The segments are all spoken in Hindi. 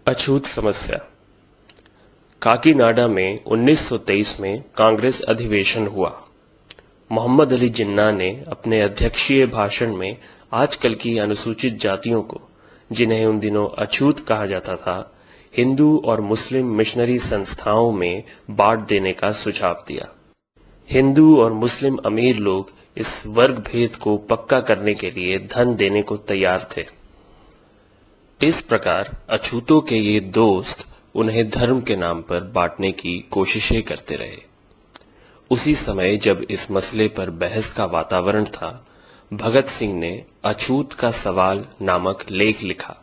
अछूत समस्या। काकीनाडा में 1923 में कांग्रेस अधिवेशन हुआ। मोहम्मद अली जिन्ना ने अपने अध्यक्षीय भाषण में आजकल की अनुसूचित जातियों को, जिन्हें उन दिनों अछूत कहा जाता था, हिंदू और मुस्लिम मिशनरी संस्थाओं में बांट देने का सुझाव दिया। हिंदू और मुस्लिम अमीर लोग इस वर्ग भेद को पक्का करने के लिए धन देने को तैयार थे। इस प्रकार अछूतों के ये दोस्त उन्हें धर्म के नाम पर बांटने की कोशिशें करते रहे। उसी समय जब इस मसले पर बहस का वातावरण था, भगत सिंह ने अछूत का सवाल नामक लेख लिखा।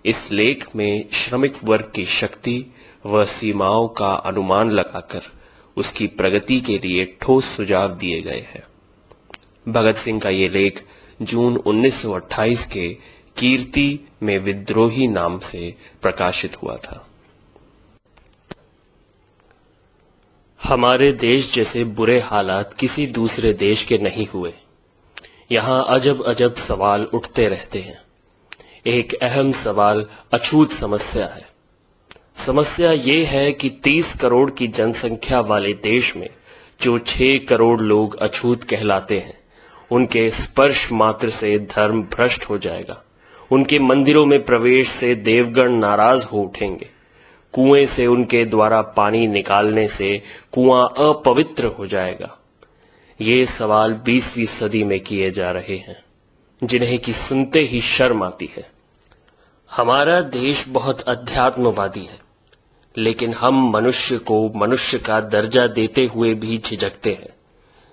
इस लेख में श्रमिक वर्ग की शक्ति व सीमाओं का अनुमान लगाकर उसकी प्रगति के लिए ठोस सुझाव दिए गए हैं। भगत सिंह का ये लेख जून 1928 के कीर्ति में विद्रोही नाम से प्रकाशित हुआ था। हमारे देश जैसे बुरे हालात किसी दूसरे देश के नहीं हुए। यहां अजब अजब सवाल उठते रहते हैं। एक अहम सवाल अछूत समस्या है। समस्या ये है कि 30 करोड़ की जनसंख्या वाले देश में जो 6 करोड़ लोग अछूत कहलाते हैं, उनके स्पर्श मात्र से धर्म भ्रष्ट हो जाएगा। उनके मंदिरों में प्रवेश से देवगण नाराज हो उठेंगे। कुएं से उनके द्वारा पानी निकालने से कुआं अपवित्र हो जाएगा। ये सवाल 20वीं सदी में किए जा रहे हैं, जिन्हें कि सुनते ही शर्म आती है। हमारा देश बहुत अध्यात्मवादी है, लेकिन हम मनुष्य को मनुष्य का दर्जा देते हुए भी झिझकते हैं,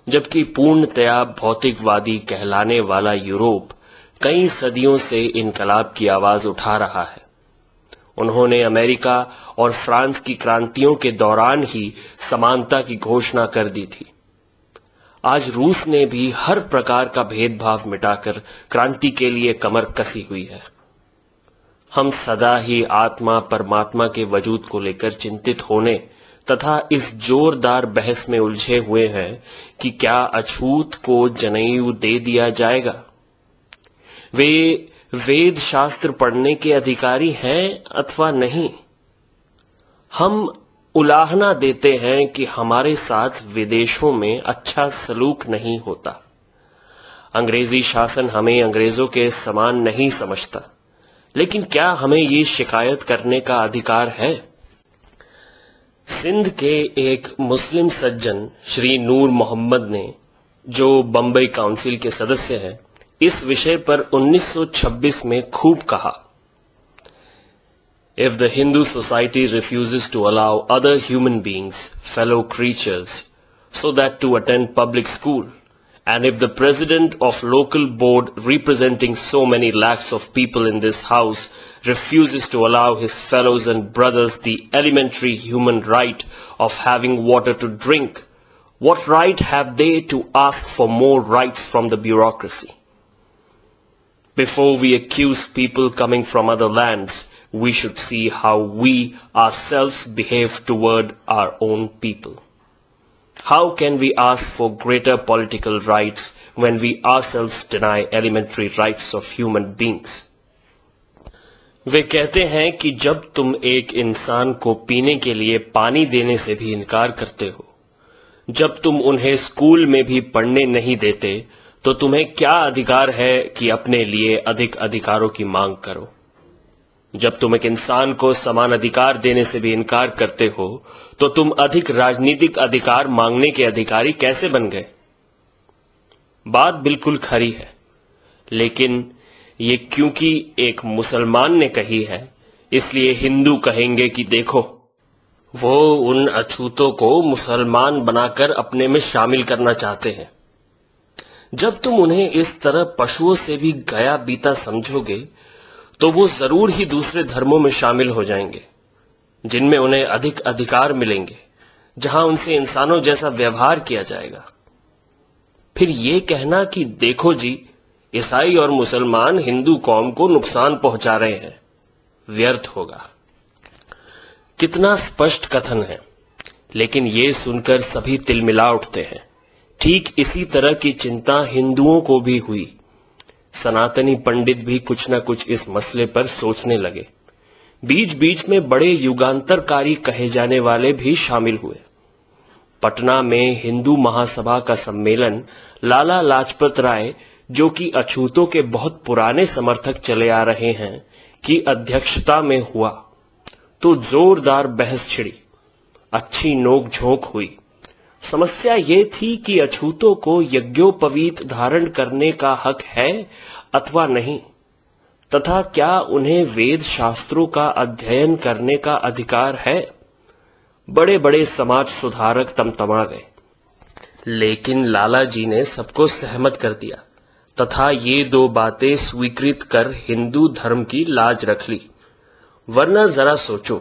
जबकि पूर्णतया भौतिकवादी कहलाने वाला यूरोप कई सदियों से इनकलाब की आवाज उठा रहा है। उन्होंने अमेरिका और फ्रांस की क्रांतियों के दौरान ही समानता की घोषणा कर दी थी। आज रूस ने भी हर प्रकार का भेदभाव मिटाकर क्रांति के लिए कमर कसी हुई है। हम सदा ही आत्मा परमात्मा के वजूद को लेकर चिंतित होने तथा इस जोरदार बहस में उलझे हुए हैं कि क्या अछूत को जनेऊ दे दिया जाएगा। वे वेद शास्त्र पढ़ने के अधिकारी हैं अथवा नहीं। हम उलाहना देते हैं कि हमारे साथ विदेशों में अच्छा सलूक नहीं होता। अंग्रेजी शासन हमें अंग्रेजों के समान नहीं समझता, लेकिन क्या हमें ये शिकायत करने का अधिकार है? सिंध के एक मुस्लिम सज्जन श्री नूर मोहम्मद ने, जो बंबई काउंसिल के सदस्य हैं, इस विषय पर 1926 में खूब कहा, If the Hindu society refuses to allow other human beings, fellow creatures, so that to attend public school, and if the president of local board representing so many lakhs of people in this house refuses to allow his fellows and brothers the elementary human right of having water to drink, what right have they to ask for more rights from the bureaucracy? Before we accuse people coming from other lands, we should see how we ourselves behave toward our own people. How can we ask for greater political rights when we ourselves deny elementary rights of human beings? वे कहते हैं कि जब तुम एक इंसान को पीने के लिए पानी देने से भी इनकार करते हो, जब तुम उन्हें स्कूल में भी पढ़ने नहीं देते, तो तुम्हें क्या अधिकार है कि अपने लिए अधिक अधिकारों की मांग करो। जब तुम एक इंसान को समान अधिकार देने से भी इनकार करते हो, तो तुम अधिक राजनीतिक अधिकार मांगने के अधिकारी कैसे बन गए? बात बिल्कुल खरी है, लेकिन ये क्योंकि एक मुसलमान ने कही है, इसलिए हिंदू कहेंगे कि देखो, वो उन अछूतों को मुसलमान बनाकर अपने में शामिल करना चाहते हैं। जब तुम उन्हें इस तरह पशुओं से भी गया बीता समझोगे, तो वो जरूर ही दूसरे धर्मों में शामिल हो जाएंगे, जिनमें उन्हें अधिक अधिकार मिलेंगे, जहां उनसे इंसानों जैसा व्यवहार किया जाएगा। फिर ये कहना कि देखो जी, ईसाई और मुसलमान हिंदू कौम को नुकसान पहुंचा रहे हैं, व्यर्थ होगा। कितना स्पष्ट कथन है, लेकिन ये सुनकर सभी तिलमिला उठते हैं। ठीक इसी तरह की चिंता हिंदुओं को भी हुई। सनातनी पंडित भी कुछ न कुछ इस मसले पर सोचने लगे। बीच बीच में बड़े युगांतरकारी कहे जाने वाले भी शामिल हुए। पटना में हिंदू महासभा का सम्मेलन लाला लाजपत राय, जो कि अछूतों के बहुत पुराने समर्थक चले आ रहे हैं, की अध्यक्षता में हुआ तो जोरदार बहस छिड़ी, अच्छी नोक झोंक हुई। समस्या ये थी कि अछूतों को यज्ञोपवीत धारण करने का हक है अथवा नहीं, तथा क्या उन्हें वेद शास्त्रों का अध्ययन करने का अधिकार है। बड़े बड़े समाज सुधारक तमतमा गए, लेकिन लाला जी ने सबको सहमत कर दिया तथा ये दो बातें स्वीकृत कर हिंदू धर्म की लाज रख ली। वरना जरा सोचो,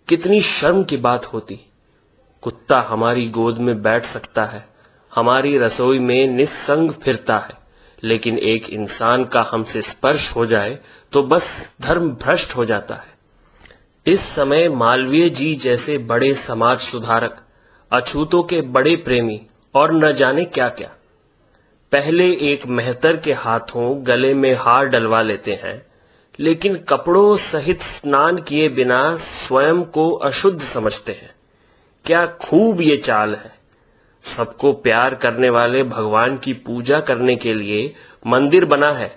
कितनी शर्म की बात होती। कुत्ता हमारी गोद में बैठ सकता है, हमारी रसोई में निस्संग फिरता है, लेकिन एक इंसान का हमसे स्पर्श हो जाए तो बस धर्म भ्रष्ट हो जाता है। इस समय मालवीय जी जैसे बड़े समाज सुधारक, अछूतों के बड़े प्रेमी और न जाने क्या क्या, पहले एक मेहतर के हाथों गले में हार डलवा लेते हैं, लेकिन कपड़ों सहित स्नान किए बिना स्वयं को अशुद्ध समझते हैं। क्या खूब ये चाल है। सबको प्यार करने वाले भगवान की पूजा करने के लिए मंदिर बना है,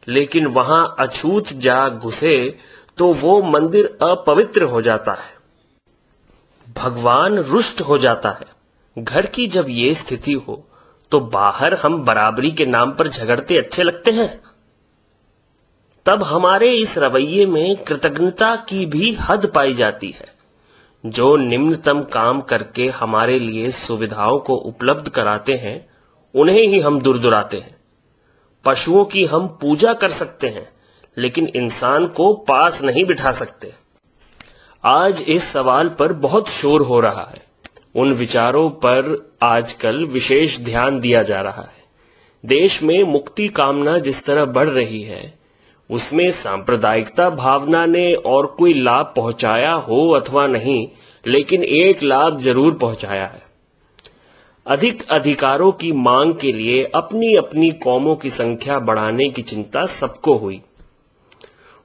लेकिन वहां अछूत जा घुसे तो वो मंदिर अपवित्र हो जाता है, भगवान रुष्ट हो जाता है। घर की जब ये स्थिति हो तो बाहर हम बराबरी के नाम पर झगड़ते अच्छे लगते हैं। तब हमारे इस रवैये में कृतज्ञता की भी हद पाई जाती है। जो निम्नतम काम करके हमारे लिए सुविधाओं को उपलब्ध कराते हैं, उन्हें ही हम दुरदुराते हैं। पशुओं की हम पूजा कर सकते हैं, लेकिन इंसान को पास नहीं बिठा सकते। आज इस सवाल पर बहुत शोर हो रहा है। उन विचारों पर आजकल विशेष ध्यान दिया जा रहा है। देश में मुक्ति कामना जिस तरह बढ़ रही है, उसमें सांप्रदायिकता भावना ने और कोई लाभ पहुंचाया हो अथवा नहीं, लेकिन एक लाभ जरूर पहुंचाया है। अधिक अधिकारों की मांग के लिए अपनी अपनी कौमों की संख्या बढ़ाने की चिंता सबको हुई।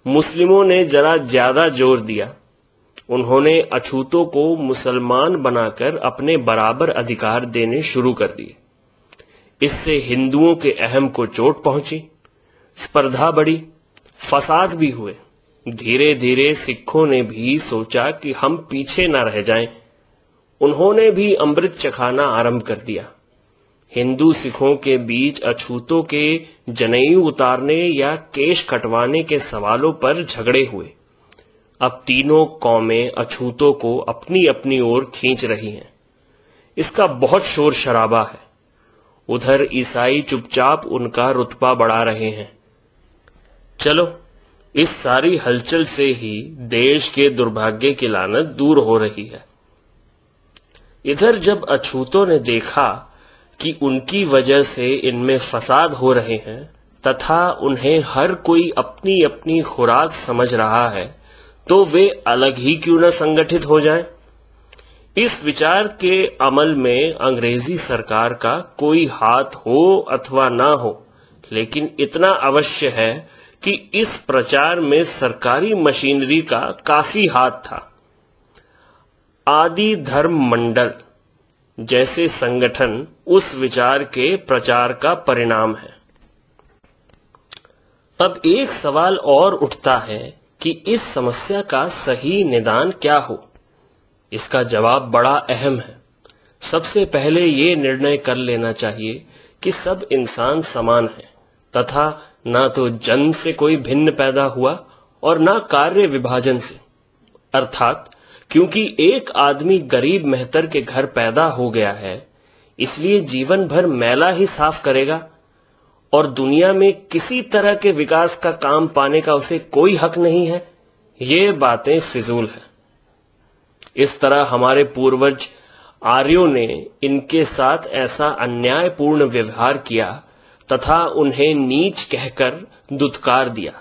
मुस्लिमों ने जरा ज्यादा जोर दिया। उन्होंने अछूतों को मुसलमान बनाकर अपने बराबर अधिकार देने शुरू कर दिए। इससे हिंदुओं के अहम को चोट पहुंची, स्पर्धा बढ़ी, फसाद भी हुए। धीरे धीरे सिखों ने भी सोचा कि हम पीछे न रह जाएं। उन्होंने भी अमृत चखाना आरंभ कर दिया। हिंदू सिखों के बीच अछूतों के जनेऊ उतारने या केश कटवाने के सवालों पर झगड़े हुए। अब तीनों कौमें अछूतों को अपनी अपनी ओर खींच रही हैं। इसका बहुत शोर शराबा है। उधर ईसाई चुपचाप उनका रुतबा बढ़ा रहे हैं। चलो, इस सारी हलचल से ही देश के दुर्भाग्य की लानत दूर हो रही है। इधर जब अछूतों ने देखा कि उनकी वजह से इनमें फसाद हो रहे हैं तथा उन्हें हर कोई अपनी अपनी खुराक समझ रहा है, तो वे अलग ही क्यों न संगठित हो जाएं। इस विचार के अमल में अंग्रेजी सरकार का कोई हाथ हो अथवा ना हो, लेकिन इतना अवश्य है कि इस प्रचार में सरकारी मशीनरी का काफी हाथ था। आदि धर्म मंडल जैसे संगठन उस विचार के प्रचार का परिणाम है। अब एक सवाल और उठता है कि इस समस्या का सही निदान क्या हो। इसका जवाब बड़ा अहम है। सबसे पहले ये निर्णय कर लेना चाहिए कि सब इंसान समान हैं तथा ना तो जन्म से कोई भिन्न पैदा हुआ और ना कार्य विभाजन से। अर्थात क्योंकि एक आदमी गरीब मेहतर के घर पैदा हो गया है, इसलिए जीवन भर मैला ही साफ करेगा और दुनिया में किसी तरह के विकास का काम पाने का उसे कोई हक नहीं है। ये बातें फिजूल है। इस तरह हमारे पूर्वज आर्यों ने इनके साथ ऐसा अन्यायपूर्ण व्यवहार किया तथा उन्हें नीच कहकर दुत्कार दिया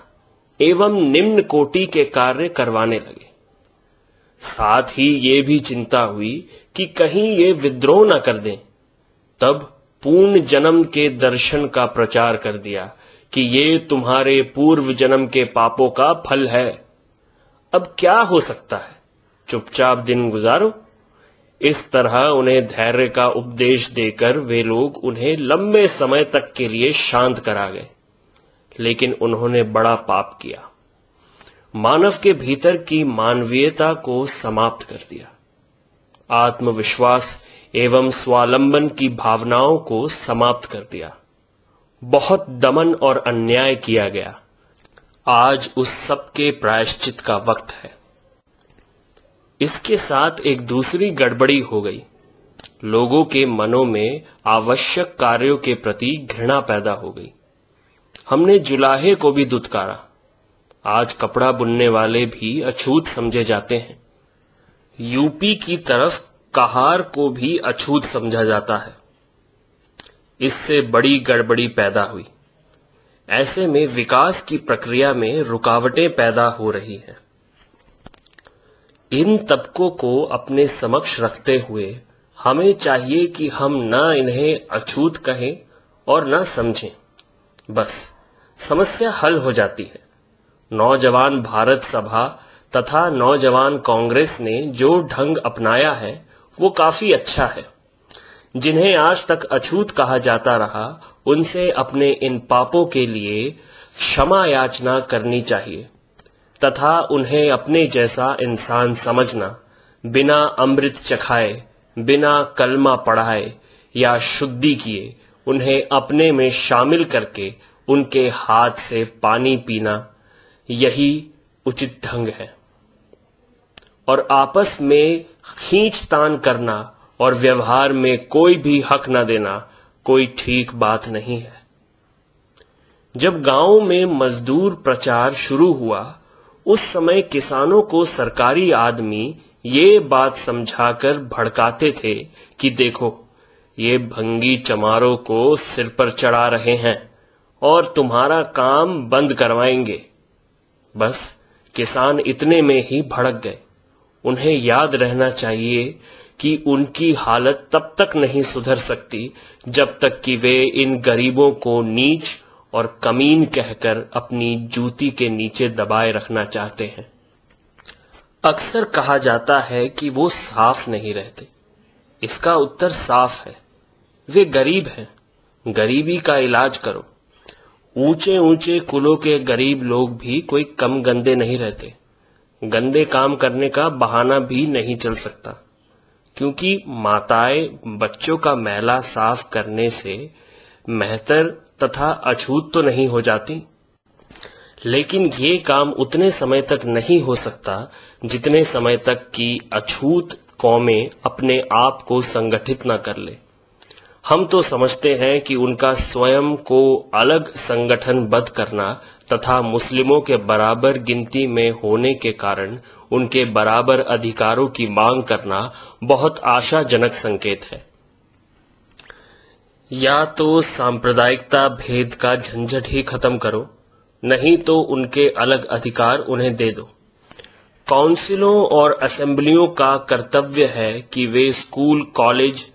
एवं निम्न कोटि के कार्य करवाने लगे। साथ ही ये भी चिंता हुई कि कहीं ये विद्रोह न कर दें। तब पूर्ण जन्म के दर्शन का प्रचार कर दिया कि ये तुम्हारे पूर्व जन्म के पापों का फल है। अब क्या हो सकता है, चुपचाप दिन गुजारो। इस तरह उन्हें धैर्य का उपदेश देकर वे लोग उन्हें लंबे समय तक के लिए शांत करा गए। लेकिन उन्होंने बड़ा पाप किया, मानव के भीतर की मानवीयता को समाप्त कर दिया। आत्मविश्वास एवं स्वावलंबन की भावनाओं को समाप्त कर दिया। बहुत दमन और अन्याय किया गया। आज उस सब के प्रायश्चित का वक्त है। इसके साथ एक दूसरी गड़बड़ी हो गई। लोगों के मनों में आवश्यक कार्यों के प्रति घृणा पैदा हो गई। हमने जुलाहे को भी दुत्कारा। आज कपड़ा बुनने वाले भी अछूत समझे जाते हैं। यूपी की तरफ कहार को भी अछूत समझा जाता है। इससे बड़ी गड़बड़ी पैदा हुई। ऐसे में विकास की प्रक्रिया में रुकावटें पैदा हो रही हैं। इन तबकों को अपने समक्ष रखते हुए हमें चाहिए कि हम न इन्हें अछूत कहें और न समझें। बस समस्या हल हो जाती है। नौजवान भारत सभा तथा नौजवान कांग्रेस ने जो ढंग अपनाया है वो काफी अच्छा है। जिन्हें आज तक अछूत कहा जाता रहा, उनसे अपने इन पापों के लिए क्षमा याचना करनी चाहिए तथा उन्हें अपने जैसा इंसान समझना, बिना अमृत चखाए, बिना कलमा पढ़ाए या शुद्धि किए उन्हें अपने में शामिल करके उनके हाथ से पानी पीना, यही उचित ढंग है। और आपस में खींचतान करना और व्यवहार में कोई भी हक न देना कोई ठीक बात नहीं है। जब गांव में मजदूर प्रचार शुरू हुआ, उस समय किसानों को सरकारी आदमी ये बात समझाकर भड़काते थे कि देखो, ये भंगी चमारों को सिर पर चढ़ा रहे हैं और तुम्हारा काम बंद करवाएंगे। बस किसान इतने में ही भड़क गए। उन्हें याद रहना चाहिए कि उनकी हालत तब तक नहीं सुधर सकती जब तक कि वे इन गरीबों को नीच और कमीन कहकर अपनी जूती के नीचे दबाए रखना चाहते हैं। अक्सर कहा जाता है कि वो साफ नहीं रहते। इसका उत्तर साफ है, वे गरीब हैं। गरीबी का इलाज करो। ऊंचे ऊंचे कुलों के गरीब लोग भी कोई कम गंदे नहीं रहते। गंदे काम करने का बहाना भी नहीं चल सकता, क्योंकि माताएं बच्चों का मैला साफ करने से मेहतर तथा अछूत तो नहीं हो जाती। लेकिन ये काम उतने समय तक नहीं हो सकता जितने समय तक कि अछूत कौमें अपने आप को संगठित न कर ले। हम तो समझते हैं कि उनका स्वयं को अलग संगठनबद्ध करना तथा मुस्लिमों के बराबर गिनती में होने के कारण उनके बराबर अधिकारों की मांग करना बहुत आशाजनक संकेत है। या तो सांप्रदायिकता भेद का झंझट ही खत्म करो, नहीं तो उनके अलग अधिकार उन्हें दे दो। काउंसिलों और असेंबलियों का कर्तव्य है कि वे स्कूल, कॉलेज,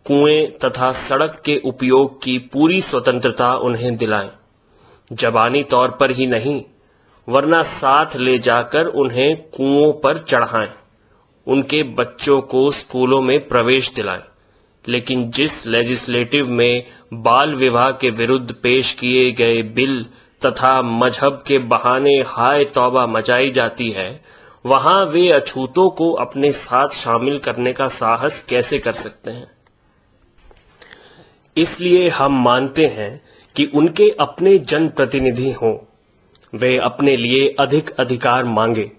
कुएं तथा सड़क के उपयोग की पूरी स्वतंत्रता उन्हें दिलाएं। जबानी तौर पर ही नहीं, वरना साथ ले जाकर उन्हें कुओं पर चढ़ाएं। उनके बच्चों को स्कूलों में प्रवेश दिलाएं। लेकिन जिस लेजिस्लेटिव में बाल विवाह के विरुद्ध पेश किए गए बिल तथा मजहब के बहाने हाय तौबा मचाई जाती है, वहां वे अछूतों को अपने साथ शामिल करने का साहस कैसे कर सकते हैं? इसलिए हम मानते हैं कि उनके अपने जनप्रतिनिधि हों, वे अपने लिए अधिक अधिकार मांगे।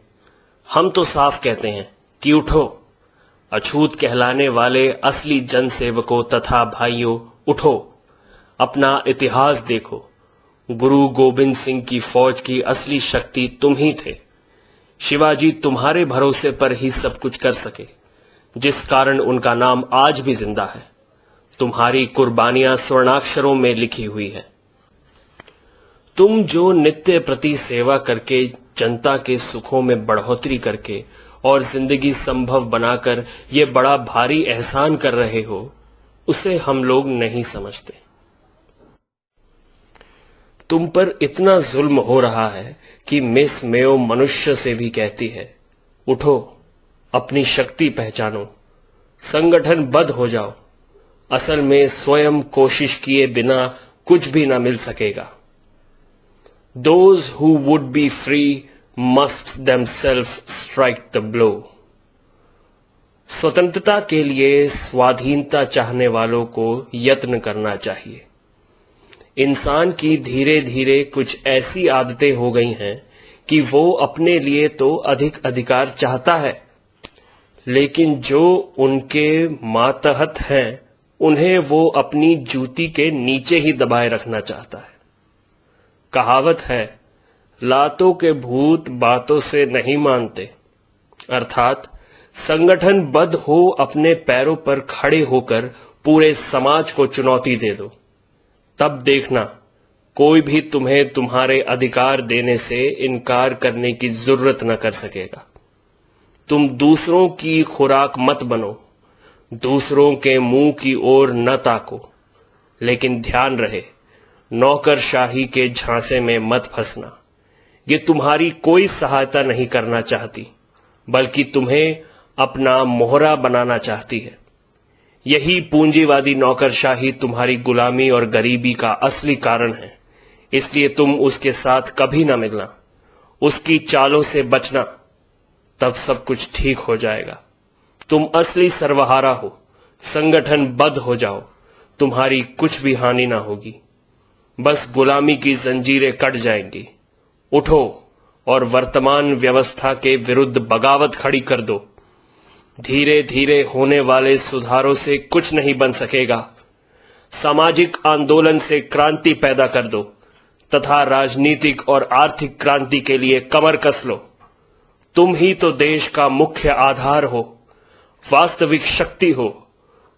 हम तो साफ कहते हैं कि उठो, अछूत कहलाने वाले असली जनसेवकों तथा भाइयों, उठो, अपना इतिहास देखो। गुरु गोविंद सिंह की फौज की असली शक्ति तुम ही थे। शिवाजी तुम्हारे भरोसे पर ही सब कुछ कर सके, जिस कारण उनका नाम आज भी जिंदा है। तुम्हारी कुर्बानियां स्वर्णाक्षरों में लिखी हुई है। तुम जो नित्य प्रति सेवा करके, जनता के सुखों में बढ़ोतरी करके और जिंदगी संभव बनाकर ये बड़ा भारी एहसान कर रहे हो, उसे हम लोग नहीं समझते। तुम पर इतना जुल्म हो रहा है कि मिस मेयो मनुष्य से भी कहती है, उठो, अपनी शक्ति पहचानो, संगठनबद्ध हो जाओ। असल में स्वयं कोशिश किए बिना कुछ भी ना मिल सकेगा। Those who would be free must themselves strike the blow. स्वतंत्रता के लिए स्वाधीनता चाहने वालों को यत्न करना चाहिए। इंसान की धीरे धीरे कुछ ऐसी आदतें हो गई हैं कि वो अपने लिए तो अधिक अधिकार चाहता है, लेकिन जो उनके मातहत हैं उन्हें वो अपनी जूती के नीचे ही दबाए रखना चाहता है। कहावत है, लातों के भूत बातों से नहीं मानते, अर्थात संगठनबद्ध हो, अपने पैरों पर खड़े होकर पूरे समाज को चुनौती दे दो। तब देखना, कोई भी तुम्हें तुम्हारे अधिकार देने से इनकार करने की जरूरत न कर सकेगा। तुम दूसरों की खुराक मत बनो, दूसरों के मुंह की ओर न ताको, लेकिन ध्यान रहे, नौकरशाही के झांसे में मत फंसना। ये तुम्हारी कोई सहायता नहीं करना चाहती, बल्कि तुम्हें अपना मोहरा बनाना चाहती है। यही पूंजीवादी नौकरशाही तुम्हारी गुलामी और गरीबी का असली कारण है। इसलिए तुम उसके साथ कभी ना मिलना, उसकी चालों से बचना, तब सब कुछ ठीक हो जाएगा। तुम असली सर्वहारा हो, संगठनबद्ध हो जाओ, तुम्हारी कुछ भी हानि ना होगी, बस गुलामी की जंजीरें कट जाएंगी। उठो और वर्तमान व्यवस्था के विरुद्ध बगावत खड़ी कर दो। धीरे धीरे होने वाले सुधारों से कुछ नहीं बन सकेगा। सामाजिक आंदोलन से क्रांति पैदा कर दो तथा राजनीतिक और आर्थिक क्रांति के लिए कमर कस लो। तुम ही तो देश का मुख्य आधार हो, वास्तविक शक्ति हो।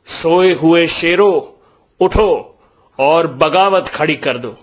सोए हुए शेरों, उठो और बगावत खड़ी कर दो।